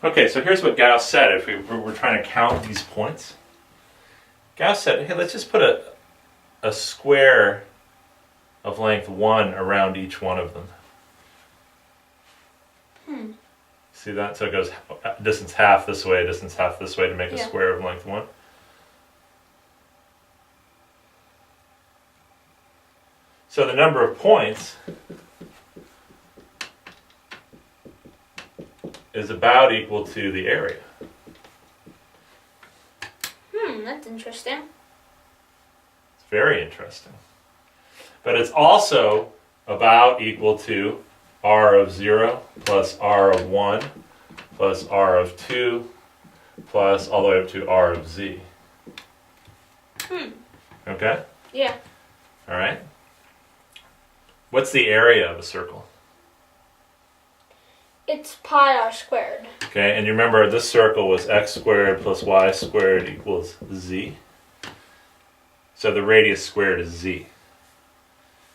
Okay, so here's what Gauss said if we were trying to count these points. Gauss said, hey, let's just put a square of length 1 around each one of them. See that? So it goes distance half this way, distance half this way to make a square of length 1. So the number of points is about equal to the area. That's interesting. It's very interesting. But it's also about equal to r of 0 plus r of 1 plus r of 2 plus all the way up to r of z. Okay? Yeah. All right. What's the area of a circle? It's pi r squared. Okay, and you remember this circle was x squared plus y squared equals z. So the radius squared is z.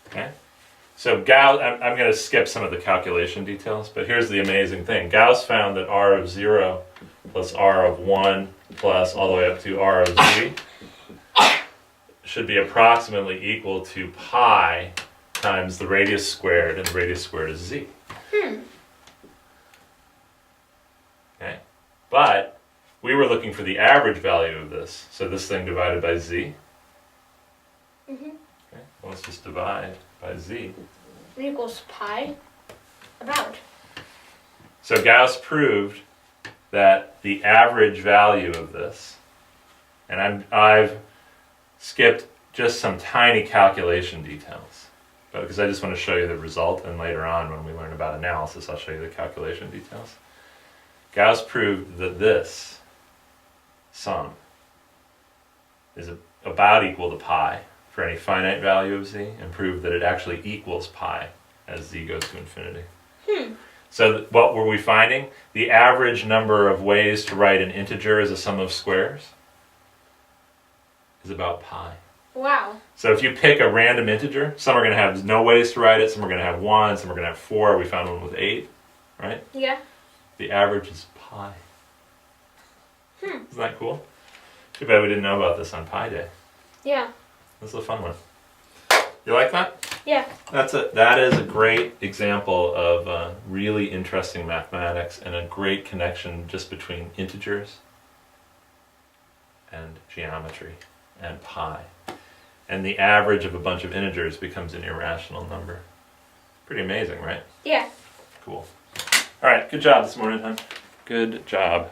Okay? So Gauss, I'm going to skip some of the calculation details, but here's the amazing thing. Gauss found that r of 0 plus r of 1 plus all the way up to r of z should be approximately equal to pi times the radius squared, and the radius squared is z. Okay, but we were looking for the average value of this, so this thing divided by z. Okay, well, let's just divide by z. It equals pi. About. So Gauss proved that the average value of this, and I've skipped just some tiny calculation details, but because I just want to show you the result, and later on when we learn about analysis, I'll show you the calculation details. Gauss proved that this sum is about equal to pi for any finite value of z, and proved that it actually equals pi as z goes to infinity. So what were we finding? The average number of ways to write an integer as a sum of squares is about pi. Wow. So if you pick a random integer, some are going to have no ways to write it, some are going to have 1, some are going to have 4. We found one with 8, right? Yeah. The average is pi. Isn't that cool? Too bad we didn't know about this on Pi Day. Yeah. This is a fun one. You like that? Yeah. That is a great example of really interesting mathematics and a great connection just between integers and geometry and pi. And the average of a bunch of integers becomes an irrational number. Pretty amazing, right? Yeah. Cool. All right, good job this morning, hon. Good job.